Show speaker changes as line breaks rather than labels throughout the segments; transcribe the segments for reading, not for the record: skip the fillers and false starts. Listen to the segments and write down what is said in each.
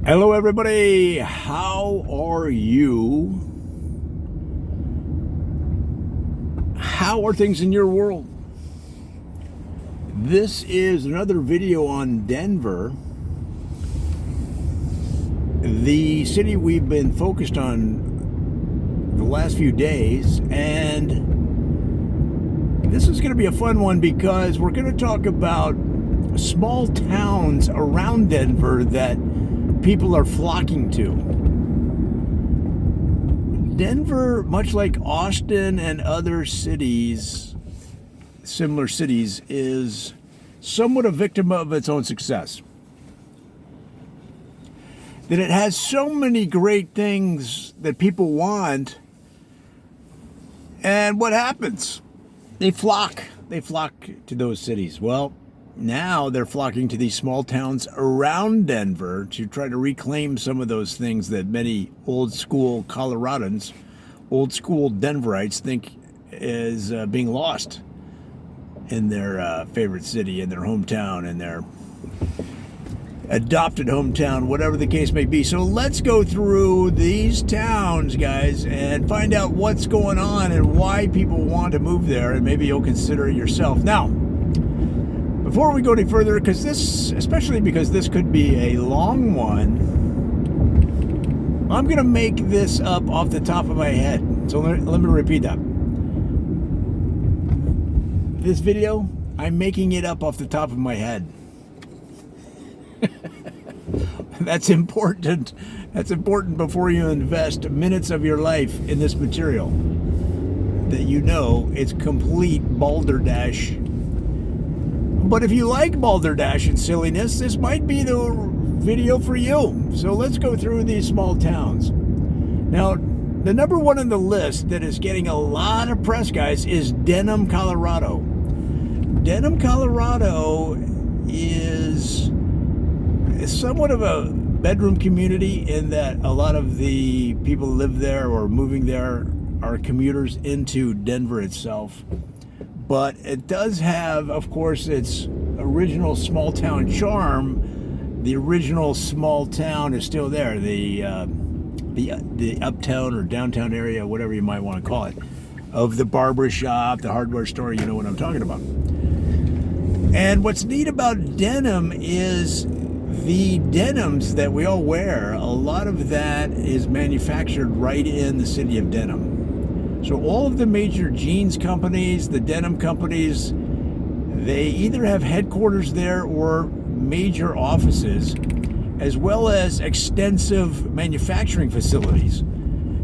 Hello, everybody. How are you? How are things in your world? This is another video on Denver, the city we've been focused on the last few days. And this is going to be a fun one because we're going to talk about small towns around Denver that people are flocking to. Denver, much like Austin and other cities, similar cities, is somewhat a victim of its own success. That it has so many great things that people want, and what happens? They flock to those cities. Well, now they're flocking to these small towns around Denver to try to reclaim some of those things that many old school Coloradans, old school Denverites think is being lost in their favorite city, in their hometown, in their adopted hometown, whatever the case may be. So let's go through these towns, guys, and find out what's going on and why people want to move there, and maybe you'll consider it yourself. Now, before we go any further, especially because this could be a long one, I'm going to make this up off the top of my head. So let me repeat that. This video, I'm making it up off the top of my head. That's important. That's important before you invest minutes of your life in this material. That you know it's complete balderdash. But if you like balderdash and silliness, this might be the video for you. So let's go through these small towns. Now, the number one on the list that is getting a lot of press, guys, is Denham, Colorado. Denham, Colorado is somewhat of a bedroom community in that a lot of the people who live there or moving there are commuters into Denver itself. But it does have, of course, its original small town charm. The original small town is still there. The uptown or downtown area, whatever you might want to call it, of the barber shop, the hardware store, you know what I'm talking about. And what's neat about Denham is the denims that we all wear, a lot of that is manufactured right in the city of Denham. So all of the major jeans companies, the denim companies, they either have headquarters there or major offices, as well as extensive manufacturing facilities.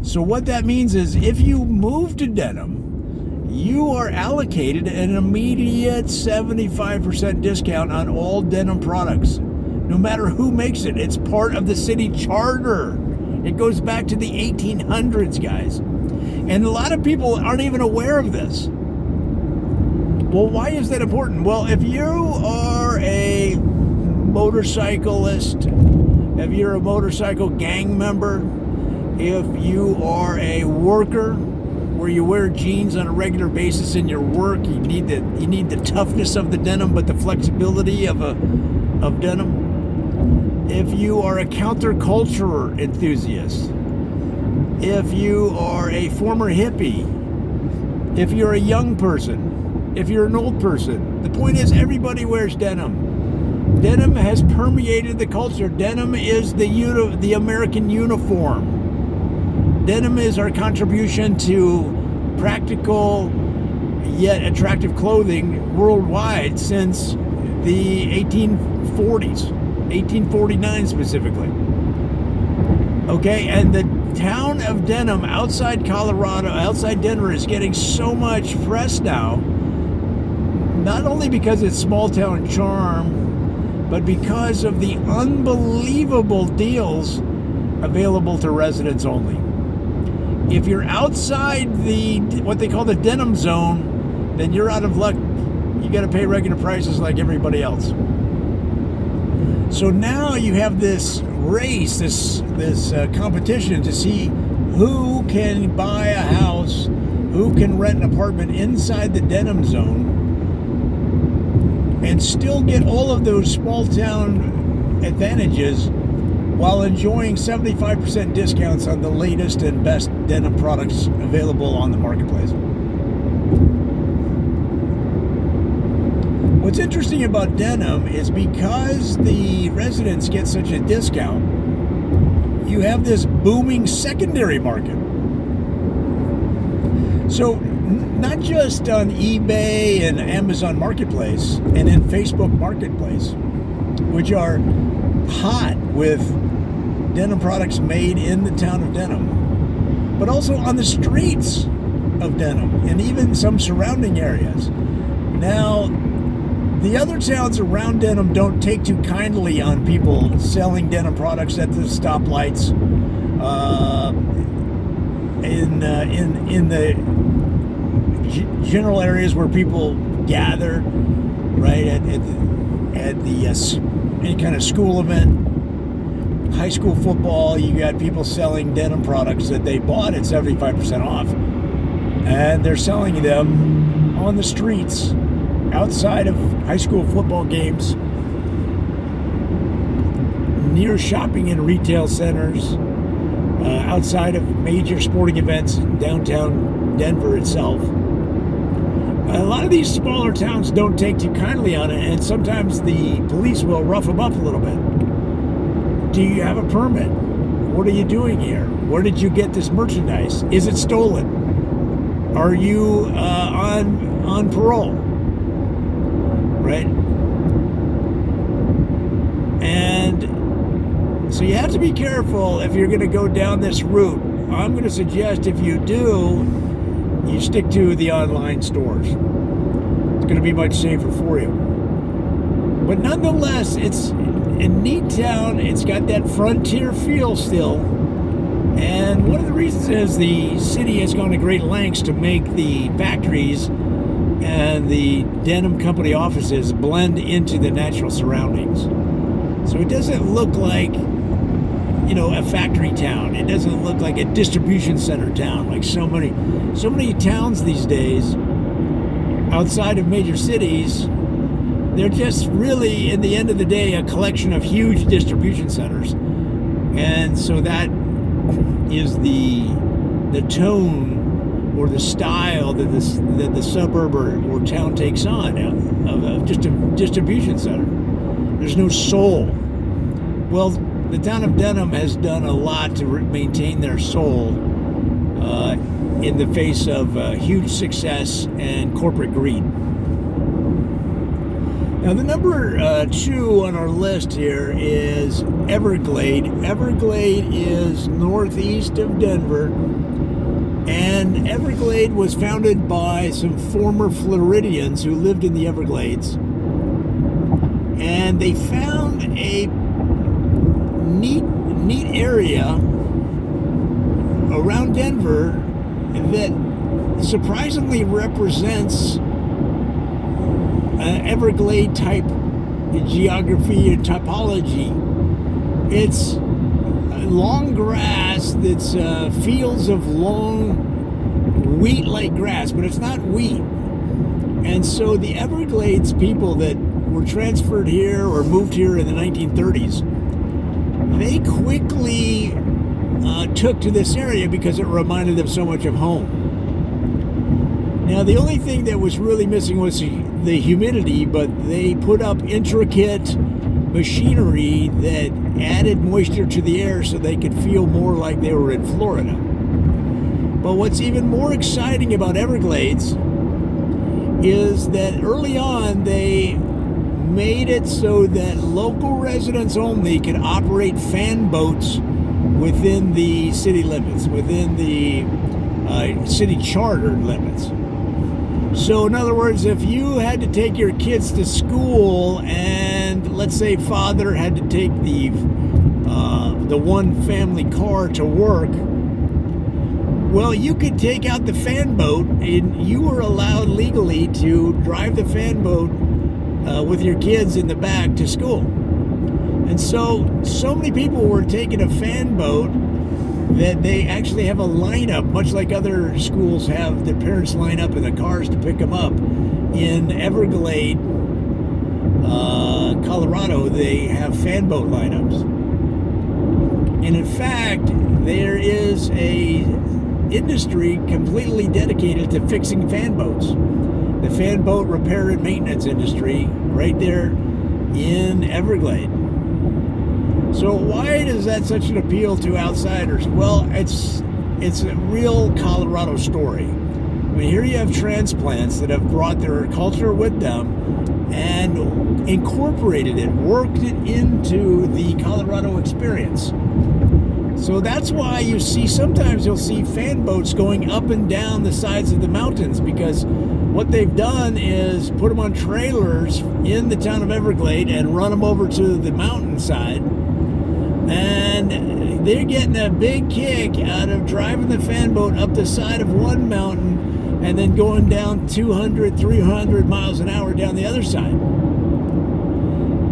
So what that means is if you move to Denham, you are allocated an immediate 75% discount on all denim products. No matter who makes it, it's part of the city charter. It goes back to the 1800s, guys. And a lot of people aren't even aware of this. Well, why is that important? Well, if you are a motorcyclist, if you're a motorcycle gang member, if you are a worker where you wear jeans on a regular basis in your work, you need the toughness of the denim, but the flexibility of denim. If you are a counterculture enthusiast, if you are a former hippie, if you're a young person, if you're an old person, the point is everybody wears denim. Denim has permeated the culture. Denim is the American uniform. Denim is our contribution to practical yet attractive clothing worldwide since the 1840s. 1849 specifically. Okay, and the town of Denham outside Colorado, outside Denver, is getting so much press now, not only because it's small town charm, but because of the unbelievable deals available to residents only. If you're outside what they call the Denham zone, then you're out of luck. You got to pay regular prices like everybody else. So now you have this race, this competition to see who can buy a house, who can rent an apartment inside the Denham zone, and still get all of those small town advantages while enjoying 75% discounts on the latest and best denim products available on the marketplace. What's interesting about denim is because the residents get such a discount, you have this booming secondary market. So not just on eBay and Amazon Marketplace and in Facebook Marketplace, which are hot with denim products made in the town of Denham, but also on the streets of Denham and even some surrounding areas. Now, the other towns around Denham don't take too kindly on people selling denim products at the stoplights, in the general areas where people gather, right, at the any kind of school event, high school football. You got people selling denim products that they bought at 75% off, and they're selling them on the streets outside of high school football games, near shopping and retail centers, outside of major sporting events in downtown Denver itself. A lot of these smaller towns don't take too kindly on it, and sometimes the police will rough them up a little bit. Do you have a permit? What are you doing here? Where did you get this merchandise? Is it stolen? Are you on parole? Right? And so you have to be careful if you're going to go down this route. I'm going to suggest if you do, you stick to the online stores. It's going to be much safer for you. But nonetheless, it's a neat town. It's got that frontier feel still. And one of the reasons is the city has gone to great lengths to make the factories and the denim company offices blend into the natural surroundings. So it doesn't look like, a factory town. It doesn't look like a distribution center town like so many towns these days outside of major cities. They're just really, in the end of the day, a collection of huge distribution centers. And so that is the tone or the style that the suburb or town takes on of just a distribution center. There's no soul. Well, the town of Denham has done a lot to maintain their soul in the face of huge success and corporate greed. Now, the number 2 on our list here is Everglade. Everglade is northeast of Denver, and Everglade was founded by some former Floridians who lived in the Everglades, and they found a neat area around Denver that surprisingly represents Everglade type geography and topology. It's long grass that's fields of long wheat-like grass, but it's not wheat. And so the Everglades people that were transferred here or moved here in the 1930s, they quickly took to this area because it reminded them so much of home. Now, the only thing that was really missing was the humidity, but they put up intricate machinery that added moisture to the air so they could feel more like they were in Florida. But what's even more exciting about Everglades is that early on they made it so that local residents only could operate fan boats within the city limits, within the city charter limits. So in other words, if you had to take your kids to school and let's say father had to take the one family car to work, well, you could take out the fan boat and you were allowed legally to drive the fan boat with your kids in the back to school. And so many people were taking a fan boat that they actually have a lineup, much like other schools have their parents line up in the cars to pick them up. In Everglade, Colorado, they have fan boat lineups. And in fact, there is a industry completely dedicated to fixing fan boats. The fan boat repair and maintenance industry right there in Everglade. So why is that such an appeal to outsiders? Well, it's a real Colorado story. I mean, here you have transplants that have brought their culture with them and incorporated it, worked it into the Colorado experience. So that's why sometimes you'll see fan boats going up and down the sides of the mountains, because what they've done is put them on trailers in the town of Everglade and run them over to the mountainside. And they're getting a big kick out of driving the fan boat up the side of one mountain and then going down 200, 300 miles an hour down the other side.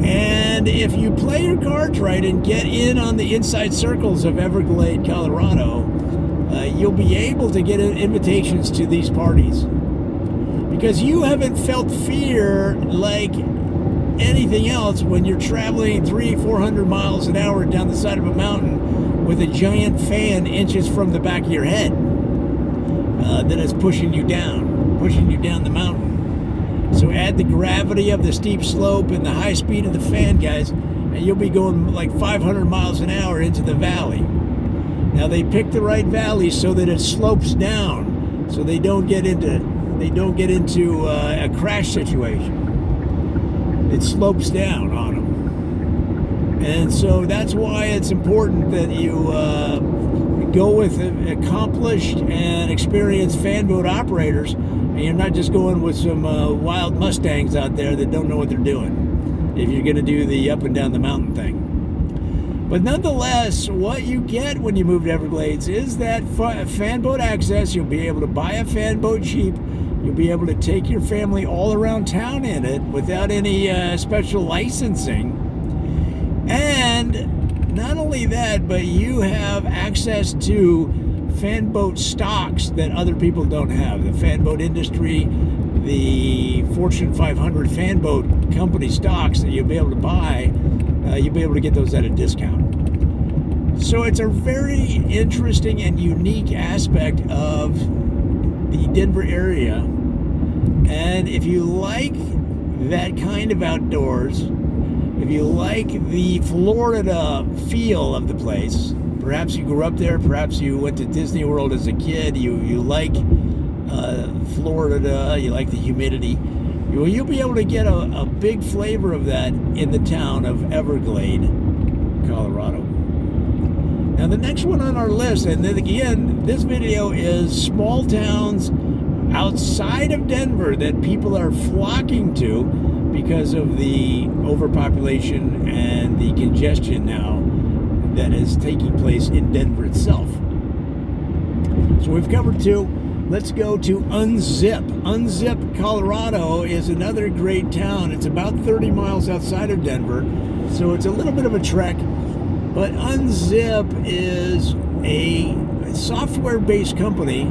And if you play your cards right and get in on the inside circles of Everglade, Colorado, you'll be able to get invitations to these parties. Because you haven't felt fear like anything else when you're traveling 300-400 miles an hour down the side of a mountain with a giant fan inches from the back of your head that is pushing you down the mountain. So add the gravity of the steep slope and the high speed of the fan, guys, and you'll be going like 500 miles an hour into the valley. Now they pick the right valley so that it slopes down, so they don't get into a crash situation. It slopes down on them, and so that's why it's important that you go with accomplished and experienced fan boat operators. And you're not just going with some wild Mustangs out there that don't know what they're doing if you're going to do the up and down the mountain thing. But nonetheless, what you get when you move to Everglades is that fan boat access. You'll be able to buy a fan boat cheap. You'll be able to take your family all around town in it without any special licensing. And not only that, but you have access to fan boat stocks that other people don't have. The fan boat industry, the Fortune 500 fan boat company stocks that you'll be able to buy, you'll be able to get those at a discount. So it's a very interesting and unique aspect of the Denver area. And if you like that kind of outdoors, if you like the Florida feel of the place, perhaps you grew up there, perhaps you went to Disney World as a kid, you like Florida, you like the humidity, you'll be able to get a big flavor of that in the town of Everglade, Colorado. Now the next one on our list, and then again, this video is small towns outside of Denver that people are flocking to because of the overpopulation and the congestion now that is taking place in Denver itself. So we've covered two. Let's go to Unzip. Unzip, Colorado is another great town. It's about 30 miles outside of Denver, so it's a little bit of a trek. But Unzip is a software-based company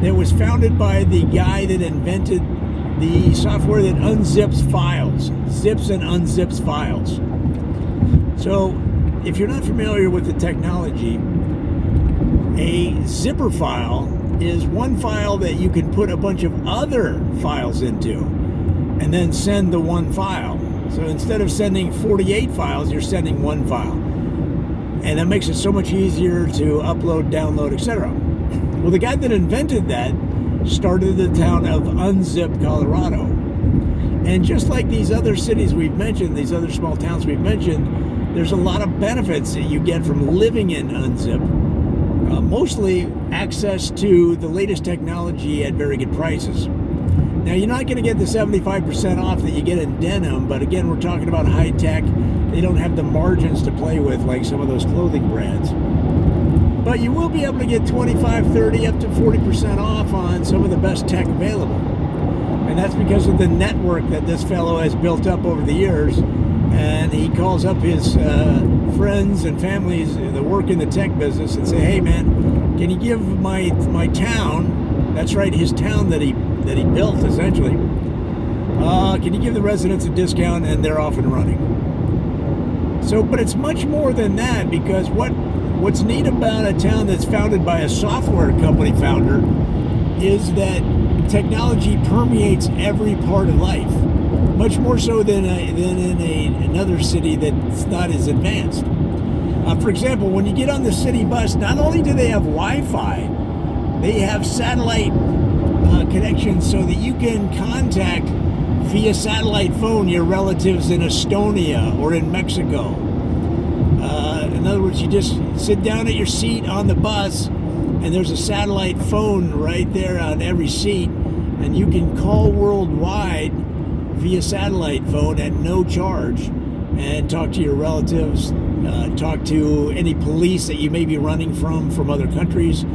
that was founded by the guy that invented the software that unzips files, zips and unzips files. So if you're not familiar with the technology, a zipper file is one file that you can put a bunch of other files into and then send the one file. So instead of sending 48 files, you're sending one file. And that makes it so much easier to upload, download, etc. Well, the guy that invented that started the town of Unzip, Colorado. And just like these other cities we've mentioned, these other small towns we've mentioned, there's a lot of benefits that you get from living in Unzip. Mostly access to the latest technology at very good prices. Now, you're not going to get the 75% off that you get in denim, but again, we're talking about high tech. They don't have the margins to play with like some of those clothing brands. But you will be able to get 25, 30, up to 40% off on some of the best tech available. And that's because of the network that this fellow has built up over the years. And he calls up his friends and families that work in the tech business and say, hey man, can you give my town, that's right, his town that he built essentially, can you give the residents a discount? And they're off and running. So, but it's much more than that, because what what's neat about a town that's founded by a software company founder is that technology permeates every part of life, much more so than in another city that's not as advanced. For example, when you get on the city bus, not only do they have Wi-Fi, they have satellite connections so that you can contact via satellite phone your relatives in Estonia or in Mexico. In other words, you just sit down at your seat on the bus and there's a satellite phone right there on every seat, and you can call worldwide via satellite phone at no charge and talk to your relatives, talk to any police that you may be running from other countries,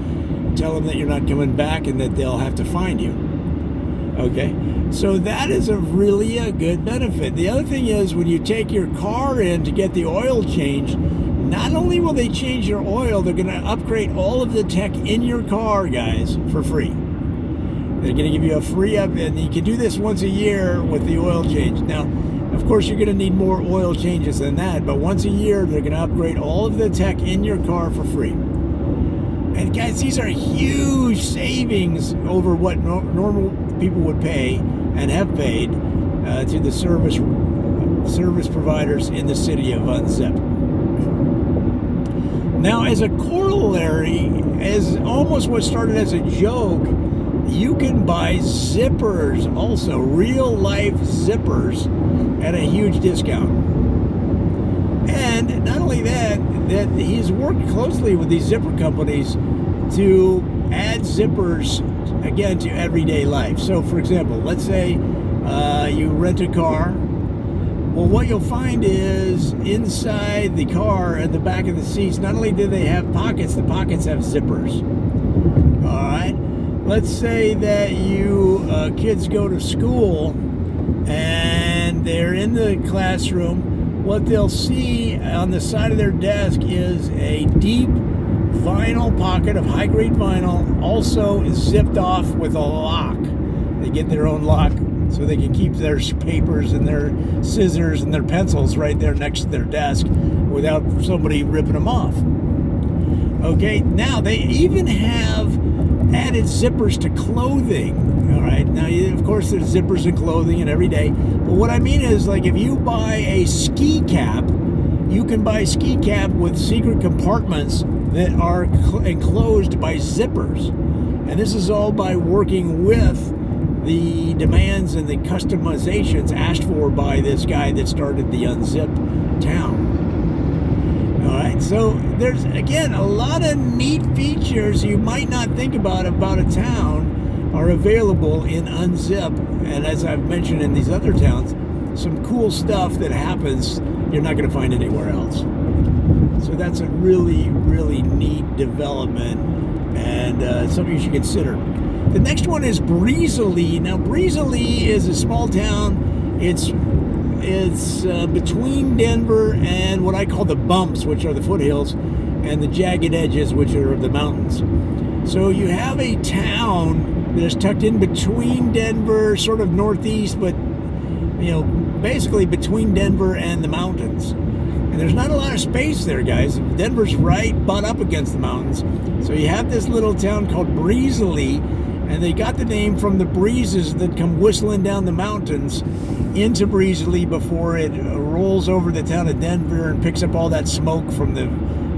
tell them that you're not coming back and that they'll have to find you. Okay, so that is a good benefit. The other thing is, when you take your car in to get the oil changed, not only will they change your oil, they're going to upgrade all of the tech in your car, guys, for free. They're going to give you a free up, and you can do this once a year with the oil change. Now, of course, you're going to need more oil changes than that, but once a year, they're going to upgrade all of the tech in your car for free. And guys, these are huge savings over what normal people would pay and have paid to the service providers in the city of Unzip. Now, as a corollary, as almost what started as a joke, you can buy zippers also, real life zippers, at a huge discount. And not only that he's worked closely with these zipper companies to add zippers, again, to everyday life. So, for example, let's say you rent a car. Well, what you'll find is inside the car and the back of the seats, not only do they have pockets, the pockets have zippers. All right. Let's say that you kids go to school and they're in the classroom. What they'll see on the side of their desk is a deep vinyl pocket of high-grade vinyl, also zipped off with a lock. They get their own lock so they can keep their papers and their scissors and their pencils right there next to their desk without somebody ripping them off. Okay, now they even have added zippers to clothing. All right, now of course there's zippers in clothing and every day, but what I mean is, like, if you buy a ski cap, you can buy a ski cap with secret compartments that are enclosed by zippers, and this is all by working with the demands and the customizations asked for by this guy that started the Unzip town. All right, so there's, again, a lot of neat features you might not think about a town are available in Unzip. And as I've mentioned in these other towns, some cool stuff that happens you're not going to find anywhere else. So that's a really, really neat development, and something you should consider. The next one is Breezily. Now, Breezily is a small town. It's between Denver and what I call the bumps, which are the foothills, and the jagged edges, which are the mountains. So you have a town that is tucked in between Denver, sort of northeast, but basically between Denver and the mountains. And there's not a lot of space there, guys. Denver's right butt up against the mountains. So you have this little town called Breezily, and they got the name from the breezes that come whistling down the mountains into Breezily before it rolls over the town of Denver and picks up all that smoke from the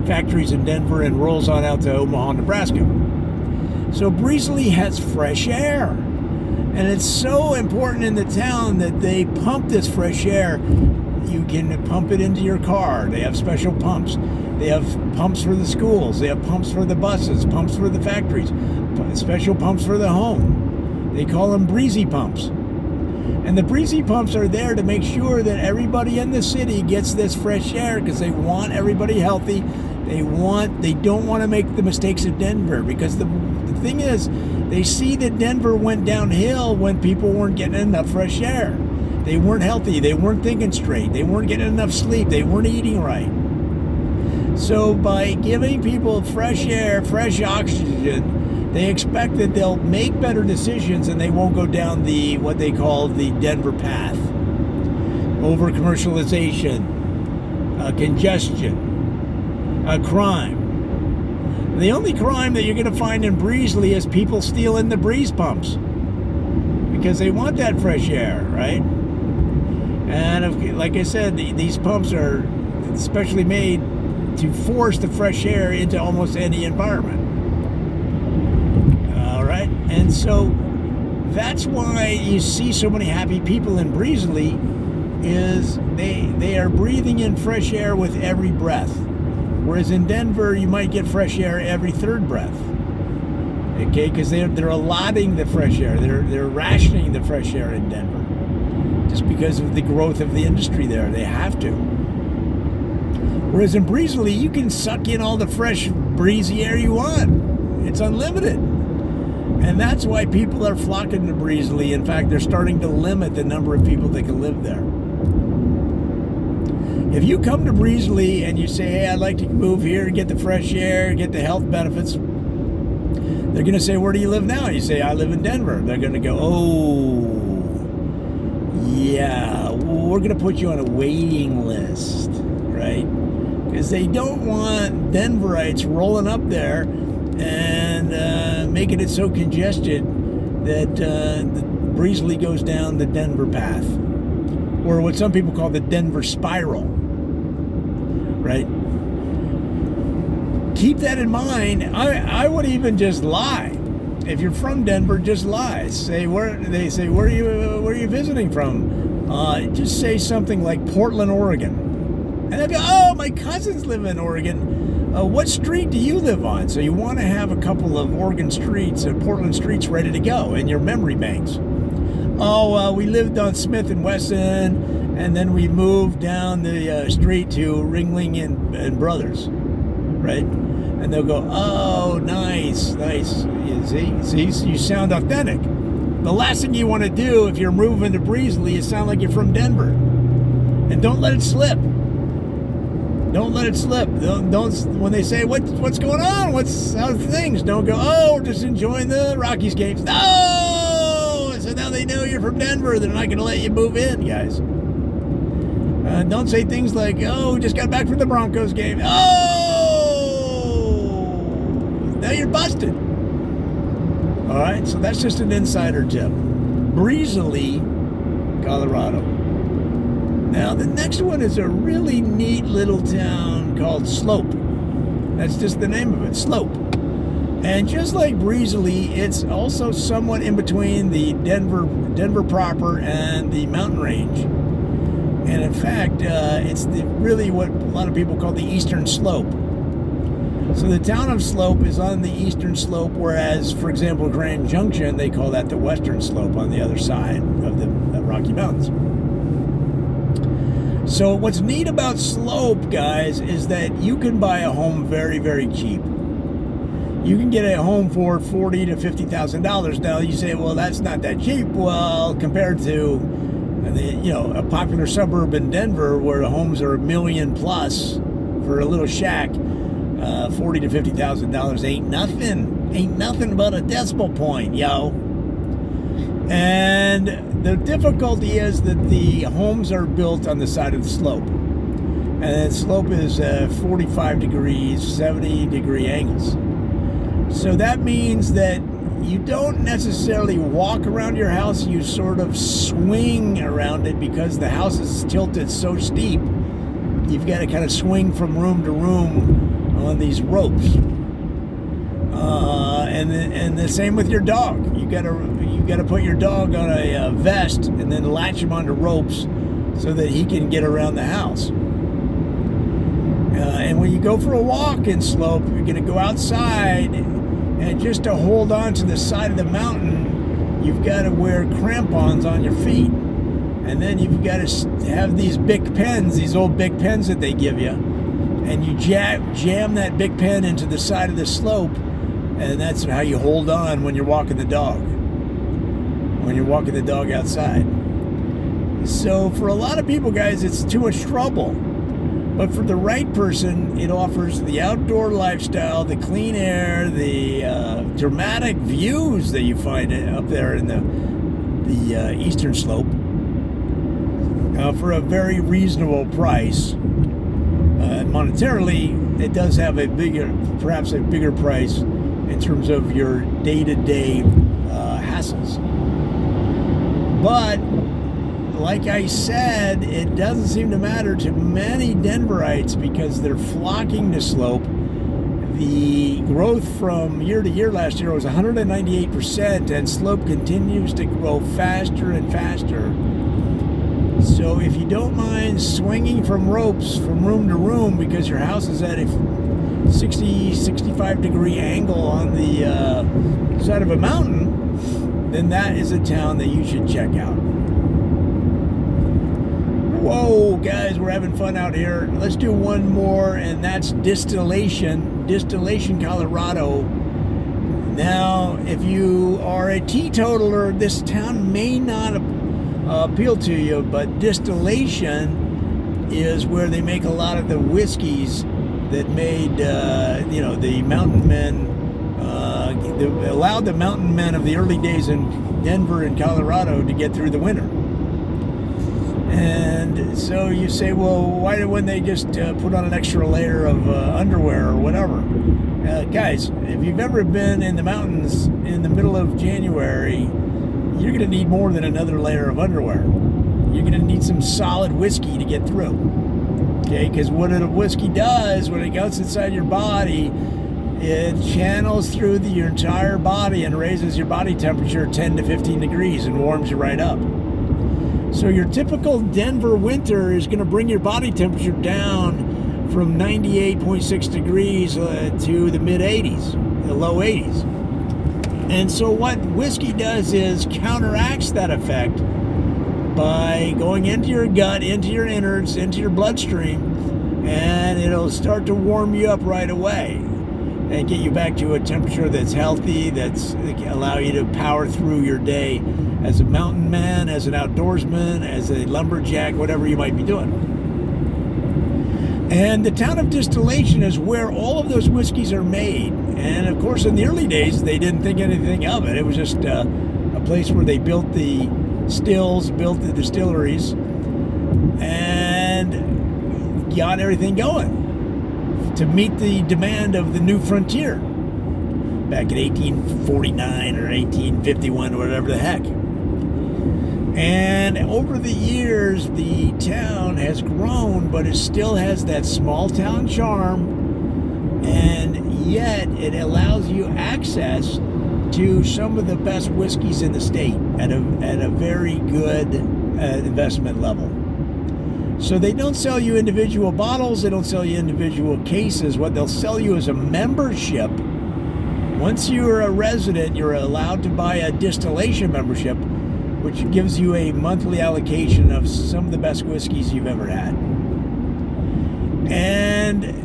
factories in Denver and rolls on out to Omaha, Nebraska. So Breezily has fresh air. And it's so important in the town that they pump this fresh air. You can pump it into your car. They have special pumps. They have pumps for the schools. They have pumps for the buses, pumps for the factories, special pumps for the home. They call them breezy pumps. And the breezy pumps are there to make sure that everybody in the city gets this fresh air, because they want everybody healthy. They don't want to make the mistakes of Denver, because the thing is, they see that Denver went downhill when people weren't getting enough fresh air. They weren't healthy. They weren't thinking straight. They weren't getting enough sleep. They weren't eating right. So by giving people fresh air, fresh oxygen, they expect that they'll make better decisions and they won't go down what they call the Denver path. Over commercialization, congestion, crime, The only crime that you're going to find in Breezely is people stealing the breeze pumps because they want that fresh air, right? And like I said, these pumps are specially made to force the fresh air into almost any environment. All right, and so that's why you see so many happy people in Breezely, is they are breathing in fresh air with every breath. Whereas in Denver, you might get fresh air every third breath. Okay, because they're allotting the fresh air. They're rationing the fresh air in Denver. Just because of the growth of the industry there. They have to. Whereas in Breezely, you can suck in all the fresh, breezy air you want. It's unlimited. And that's why people are flocking to Breezely. In fact, they're starting to limit the number of people that can live there. If you come to Breezely and you say, hey, I'd like to move here, get the fresh air, get the health benefits, they're going to say, where do you live now? You say, I live in Denver. They're going to go, oh, yeah, we're going to put you on a waiting list, right? Because they don't want Denverites rolling up there and making it so congested that Breezely goes down the Denver path, or what some people call the Denver spiral, right? Keep that in mind. I would even just lie. If you're from Denver, just lie. Say where are you visiting from? Just say something like Portland, Oregon. And they'll go, oh, my cousins live in Oregon. What street do you live on? So you want to have a couple of Oregon streets and Portland streets ready to go in your memory banks. Oh, we lived on Smith and Wesson, and then we moved down the street to Ringling and Brothers, right? And they'll go, oh, nice. You see, you sound authentic. The last thing you want to do if you're moving to Breezely is sound like you're from Denver. And don't let it slip. Don't let it slip. Don't when they say, what's going on? How's things? Don't go, oh, we're just enjoying the Rockies games. No! So now they know you're from Denver. They're not going to let you move in, guys. Don't say things like, oh, just got back from the Broncos game. Oh! Now you're busted. All right, so that's just an insider tip. Breezely, Colorado. Now, the next one is a really neat little town called Slope. That's just the name of it, Slope. And just like Breezely, it's also somewhat in between the Denver proper and the mountain range. And in fact, it's really what a lot of people call the eastern slope. So the town of Slope is on the eastern slope, whereas, for example, Grand Junction, they call that the western slope on the other side of the Rocky Mountains. So what's neat about Slope, guys, is that you can buy a home very, very cheap. You can get a home for $40,000 to $50,000. Now you say, well, that's not that cheap. Well, compared to a popular suburb in Denver where the homes are $1 million plus for a little shack, $40,000 to $50,000 ain't nothing. Ain't nothing but a decimal point, yo. And the difficulty is that the homes are built on the side of the slope. And the slope is 45 degrees, 70 degree angles. So that means that you don't necessarily walk around your house, you sort of swing around it because the house is tilted so steep. You've got to kind of swing from room to room on these ropes. And the same with your dog. You got to put your dog on a vest and then latch him onto ropes so that he can get around the house. And when you go for a walk in Slope, you're going to go outside, and just to hold on to the side of the mountain, you've got to wear crampons on your feet. And then you've got to have these Bic pens, these old Bic pens that they give you, and you jam that Bic pen into the side of the slope, and that's how you hold on when you're walking the dog. When you're walking the dog outside. So for a lot of people, guys, it's too much trouble. But for the right person, it offers the outdoor lifestyle, the clean air, the dramatic views that you find up there in the eastern slope for a very reasonable price. monetarily, it does have perhaps a bigger price in terms of your day-to-day hassles. But like I said, it doesn't seem to matter to many Denverites because they're flocking to Slope. The growth from year to year last year was 198%, and Slope continues to grow faster and faster. So if you don't mind swinging from ropes from room to room because your house is at a 65 degree angle on the side of a mountain, then that is a town that you should check out. Whoa, guys, we're having fun out here. Let's do one more, and that's Distillation, Colorado. Now, if you are a teetotaler, this town may not appeal to you, but Distillation is where they make a lot of the whiskeys that made, the mountain men, allowed the mountain men of the early days in Denver and Colorado to get through the winter. And so you say, well, why wouldn't they just put on an extra layer of underwear or whatever? Guys, if you've ever been in the mountains in the middle of January, you're going to need more than another layer of underwear. You're going to need some solid whiskey to get through. Okay, because what a whiskey does when it goes inside your body, it channels through your entire body and raises your body temperature 10 to 15 degrees and warms you right up. So your typical Denver winter is going to bring your body temperature down from 98.6 degrees to the mid 80s, the low 80s. And so what whiskey does is counteracts that effect by going into your gut, into your innards, into your bloodstream, and it'll start to warm you up right away and get you back to a temperature that's healthy, that's allow you to power through your day as a mountain man, as an outdoorsman, as a lumberjack, whatever you might be doing. And the town of Distillation is where all of those whiskeys are made. And of course, in the early days, they didn't think anything of it. It was just a place where they built the stills, built the distilleries, and got everything going to meet the demand of the new frontier back in 1849 or 1851 or whatever the heck. And over the years, the town has grown, but it still has that small town charm, and yet it allows you access to some of the best whiskeys in the state at a very good investment level. So they don't sell you individual bottles, they don't sell you individual cases. What they'll sell you is a membership. Once you're a resident, you're allowed to buy a distillation membership, which gives you a monthly allocation of some of the best whiskeys you've ever had. And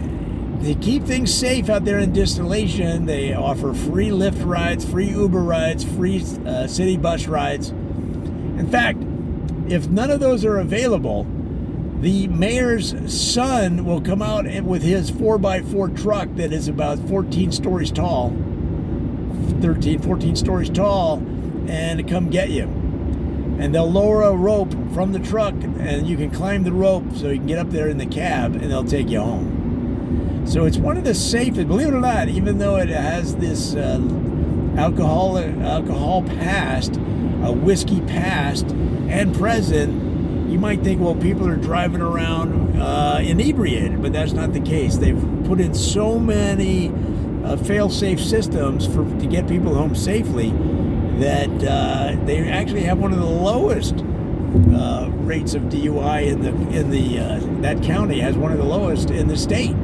they keep things safe out there in Distillation. They offer free Lyft rides, free Uber rides, free city bus rides. In fact, if none of those are available, the mayor's son will come out with his 4x4 truck that is about 14 stories tall, 14 stories tall, and come get you. And they'll lower a rope from the truck, and you can climb the rope so you can get up there in the cab, and they'll take you home. So it's one of the safest, believe it or not, even though it has this alcohol past, a whiskey past and present. You might think, well, people are driving around inebriated, but that's not the case. They've put in so many fail-safe systems to get people home safely that they actually have one of the lowest rates of DUI in that county has one of the lowest in the state.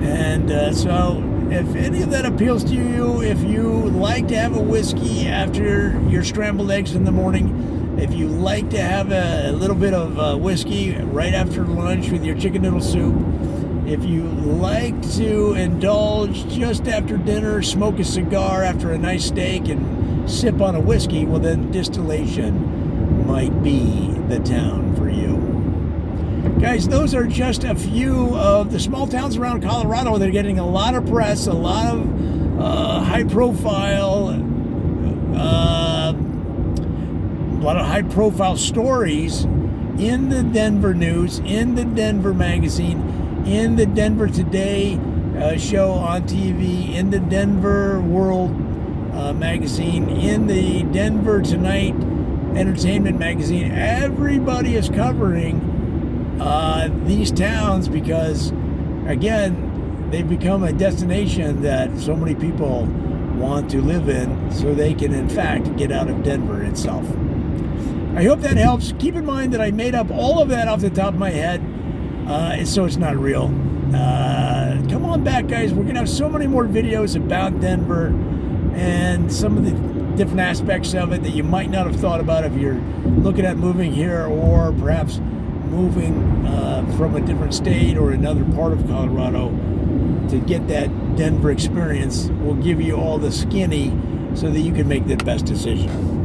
And so if any of that appeals to you, if you like to have a whiskey after your scrambled eggs in the morning, if you like to have a little bit of whiskey right after lunch with your chicken noodle soup, if you like to indulge just after dinner, smoke a cigar after a nice steak and sip on a whiskey, well then Distillation might be the town for you. Guys, those are just a few of the small towns around Colorado that are getting a lot of press, a lot of high-profile stories in the Denver news, in the Denver magazine, in the Denver Today show on TV, in the Denver World magazine, in the Denver Tonight Entertainment magazine. Everybody is covering these towns because, again, they've become a destination that so many people want to live in so they can, in fact, get out of Denver itself. I hope that helps. Keep in mind that I made up all of that off the top of my head, so it's not real. Come on back, guys. We're going to have so many more videos about Denver and some of the different aspects of it that you might not have thought about if you're looking at moving here, or perhaps moving from a different state or another part of Colorado to get that Denver experience. We'll give you all the skinny so that you can make the best decision.